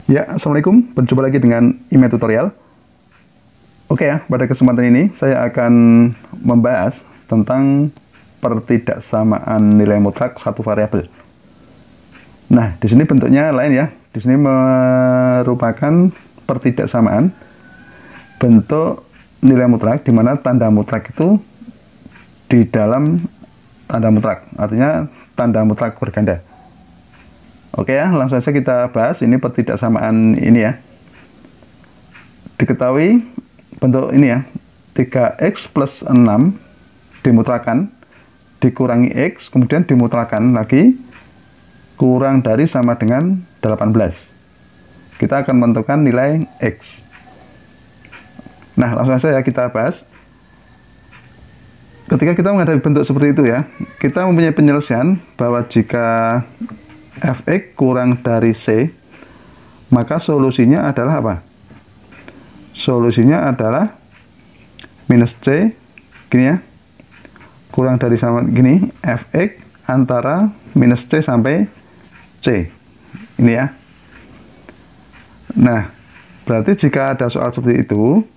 Ya, Assalamualaikum. Berjumpa lagi dengan IME Tutorial. Oke ya, pada kesempatan ini saya akan membahas tentang pertidaksamaan nilai mutlak satu variabel. Nah, di sini bentuknya lain ya. Di sini merupakan pertidaksamaan bentuk nilai mutlak, di mana tanda mutlak itu di dalam tanda mutlak. Artinya tanda mutlak berganda. Oke ya, langsung saja kita bahas ini pertidaksamaan ini ya. Diketahui bentuk ini ya, 3x plus 6 dimutlakan, dikurangi x, kemudian dimutlakan lagi, kurang dari sama dengan 18. Kita akan menentukan nilai x. Nah, langsung saja kita bahas. Ketika kita menghadapi bentuk seperti itu ya, kita mempunyai penyelesaian bahwa jika fx kurang dari c, maka solusinya adalah apa? Solusinya adalah minus c, gini ya, kurang dari sama gini, fx antara minus c sampai c, ini ya. Nah, berarti jika ada soal seperti itu,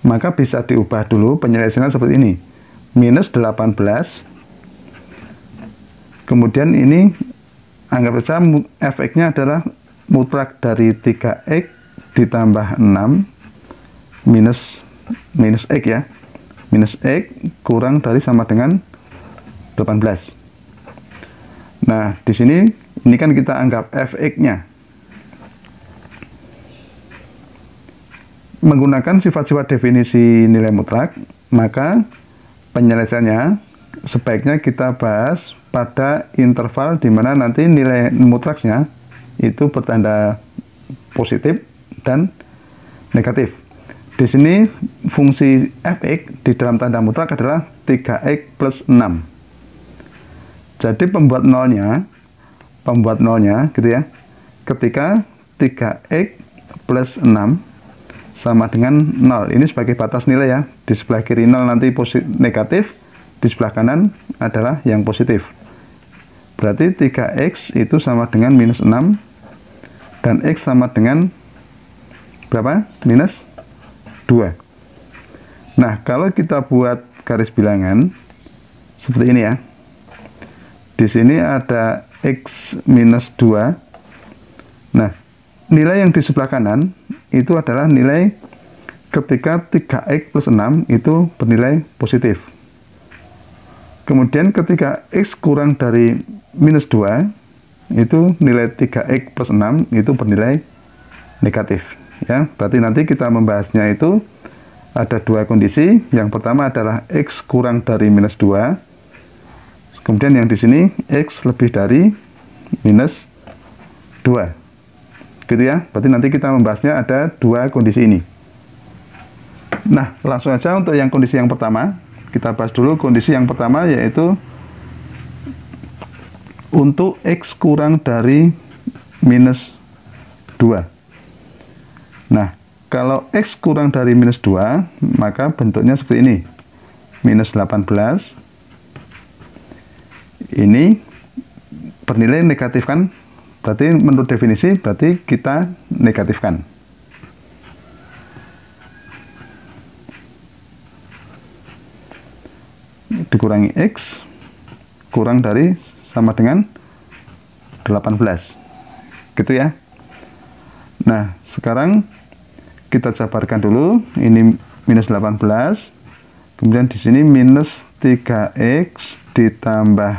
maka bisa diubah dulu penyelesaian seperti ini, minus 18, kemudian ini anggap saja fx-nya adalah mutlak dari 3x ditambah 6 minus x ya. Minus x kurang dari sama dengan 18. Nah, di sini ini kan kita anggap fx-nya. Menggunakan sifat-sifat definisi nilai mutlak, maka penyelesaiannya sebaiknya kita bahas pada interval di mana nanti nilai mutlaknya itu bertanda positif dan negatif. Di sini fungsi fx di dalam tanda mutlak adalah 3x plus 6. Jadi pembuat nolnya gitu ya, ketika 3x plus 6 sama dengan 0. Ini sebagai batas nilai ya. Di sebelah kiri 0 nanti negatif, di sebelah kanan adalah yang positif. Berarti 3x itu sama dengan minus 6, dan x sama dengan berapa? Minus 2. Nah, kalau kita buat garis bilangan seperti ini ya. Di sini ada x minus 2. Nah, nilai yang di sebelah kanan itu adalah nilai ketika 3x plus 6 itu bernilai positif. Kemudian ketika x kurang dari minus 2, itu nilai 3x plus 6 itu bernilai negatif. Ya, berarti nanti kita membahasnya itu ada dua kondisi. Yang pertama adalah x kurang dari minus 2. Kemudian yang di sini x lebih dari minus 2. Gitu ya. Berarti nanti kita membahasnya ada dua kondisi ini. Nah, langsung aja untuk yang kondisi yang pertama. Kita bahas dulu kondisi yang pertama, yaitu untuk x kurang dari minus 2. Nah, kalau x kurang dari minus 2, maka bentuknya seperti ini. Minus 18. Ini bernilai negatif kan? Berarti menurut definisi, berarti kita negatifkan. Dikurangi x kurang dari sama dengan 18, gitu ya. Nah, sekarang kita jabarkan dulu. Ini minus 18, kemudian di sini minus 3x ditambah,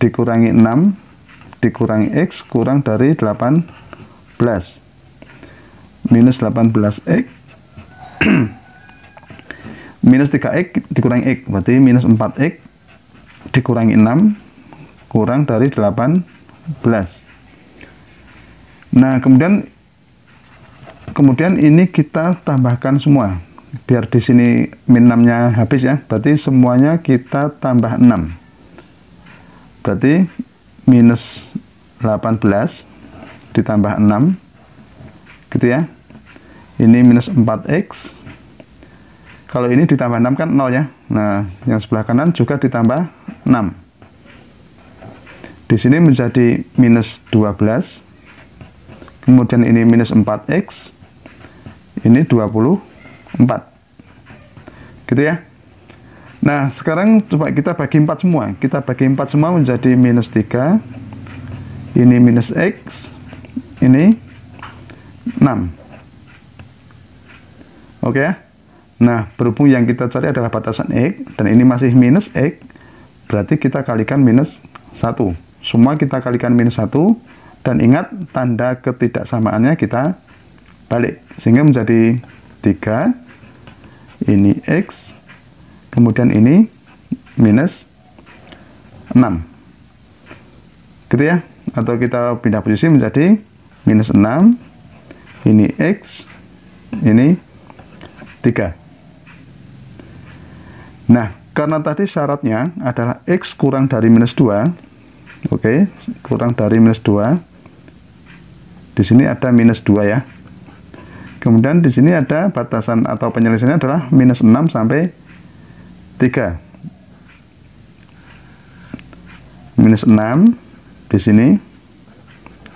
dikurangi 6 dikurangi x kurang dari 18, minus 18x minus 3x dikurangi x, berarti minus 4x dikurangi 6 kurang dari 18. Nah, kemudian ini kita tambahkan semua. Biar di sini min 6-nya habis ya, berarti semuanya kita tambah 6. Berarti minus 18 ditambah 6, gitu ya. Ini minus 4x. Kalau ini ditambah 6 kan 0 ya. Nah, yang sebelah kanan juga ditambah 6. Di sini menjadi minus 12 kemudian ini minus 4x, ini 24, gitu ya. Nah, sekarang coba kita bagi 4 semua. Kita bagi 4 semua menjadi minus 3, ini minus x, ini 6. Oke ya. Nah, berhubung yang kita cari adalah batasan x, dan ini masih minus x, berarti kita kalikan minus 1. Semua kita kalikan minus 1, dan ingat tanda ketidaksamaannya kita balik. Sehingga menjadi 3, ini x, kemudian ini minus 6. Gitu ya. Atau kita pindah posisi menjadi minus 6, ini x, ini 3. Nah, karena tadi syaratnya adalah x kurang dari minus 2, oke, kurang dari minus 2, di sini ada minus 2 ya. Kemudian di sini ada batasan atau penyelesaiannya adalah minus 6 sampai 3. Minus 6 di sini,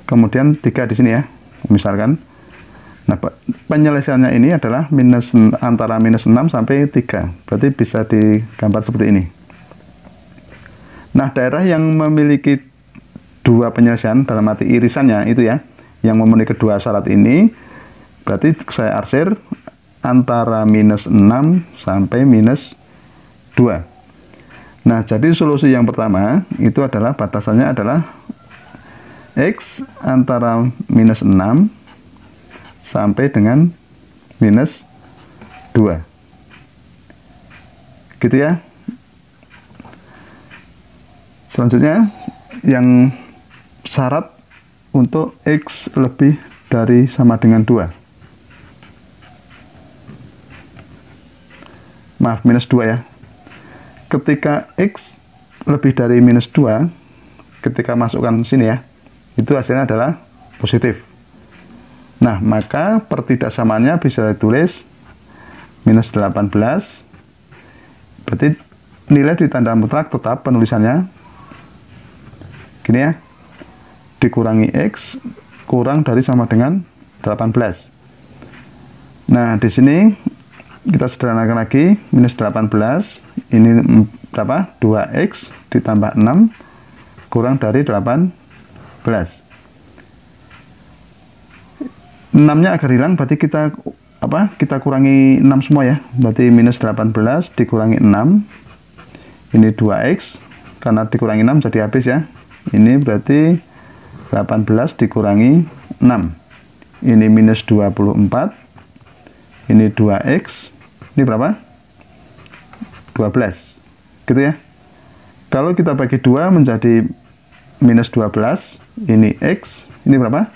kemudian 3 di sini ya, misalkan. Nah, penyelesaiannya ini adalah antara minus 6 sampai 3. Berarti bisa digambar seperti ini. Nah, daerah yang memiliki dua penyelesaian dalam arti irisannya itu ya, yang memenuhi kedua syarat ini, berarti saya arsir antara minus 6 sampai minus 2. Nah, jadi solusi yang pertama itu adalah batasannya adalah x antara minus 6 sampai dengan minus 2, gitu ya. Selanjutnya yang syarat untuk x lebih dari sama dengan 2, maaf, minus 2 ya. Ketika x lebih dari minus 2, ketika masukkan sini ya, itu hasilnya adalah positif. Nah, maka pertidaksamaannya bisa ditulis minus 18, berarti nilai di tanda mutlak tetap penulisannya gini ya, dikurangi x kurang dari sama dengan 18. Nah, di sini kita sederhanakan lagi, minus 18, ini berapa? 2x ditambah 6 kurang dari 18. 6-nya agar hilang, berarti kita kurangi 6 semua ya. Berarti minus 18 dikurangi 6, ini 2x, karena dikurangi 6 jadi habis ya. Ini berarti 18 dikurangi 6, ini minus 24, ini 2x, ini berapa? 12, gitu ya. Kalau kita bagi 2 menjadi minus 12, ini x, ini berapa?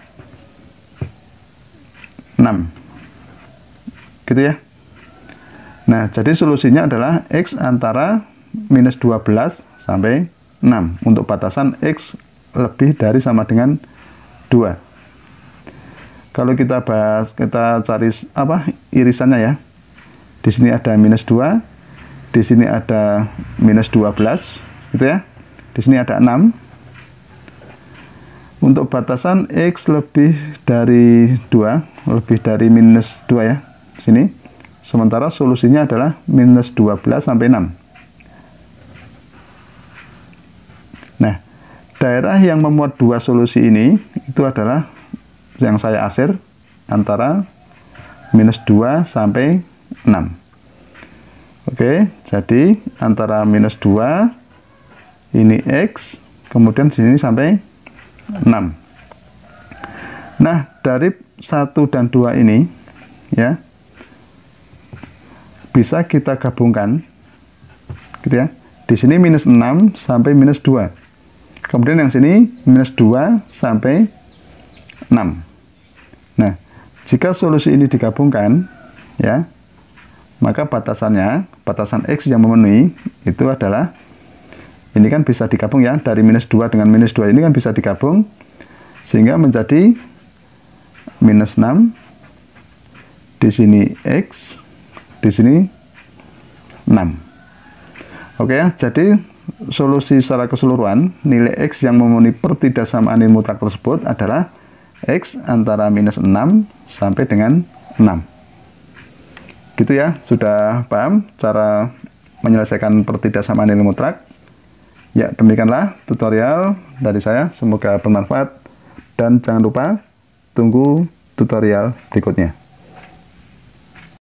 6, gitu ya. Nah, jadi solusinya adalah x antara minus 12 sampai 6 untuk batasan x lebih dari sama dengan 2. Kalau kita cari irisannya ya. Di sini ada minus 2, di sini ada minus 12, gitu ya. Di sini ada 6. Untuk batasan x lebih dari 2, lebih dari minus 2 ya, sini. Sementara solusinya adalah minus 12 sampai 6. Nah, daerah yang memuat dua solusi ini, itu adalah yang saya arsir antara minus 2 sampai 6. Oke, jadi antara minus 2, ini x, kemudian sini sampai 6. Nah, dari 1 dan 2 ini ya bisa kita gabungkan, gitu ya. Di sini minus 6 sampai minus 2. Kemudian yang sini minus 2 sampai 6. Nah, jika solusi ini digabungkan ya, maka batasan x yang memenuhi itu adalah, ini kan bisa digabung ya, dari minus 2 dengan minus 2 ini kan bisa digabung, sehingga menjadi minus 6, di sini x, di sini 6. Oke ya, jadi solusi secara keseluruhan, nilai x yang memenuhi pertidaksamaan mutlak tersebut adalah X antara minus 6 sampai dengan 6. Gitu ya, sudah paham cara menyelesaikan pertidaksamaan nilai mutlak? Ya, demikianlah tutorial dari saya, semoga bermanfaat dan jangan lupa tunggu tutorial berikutnya.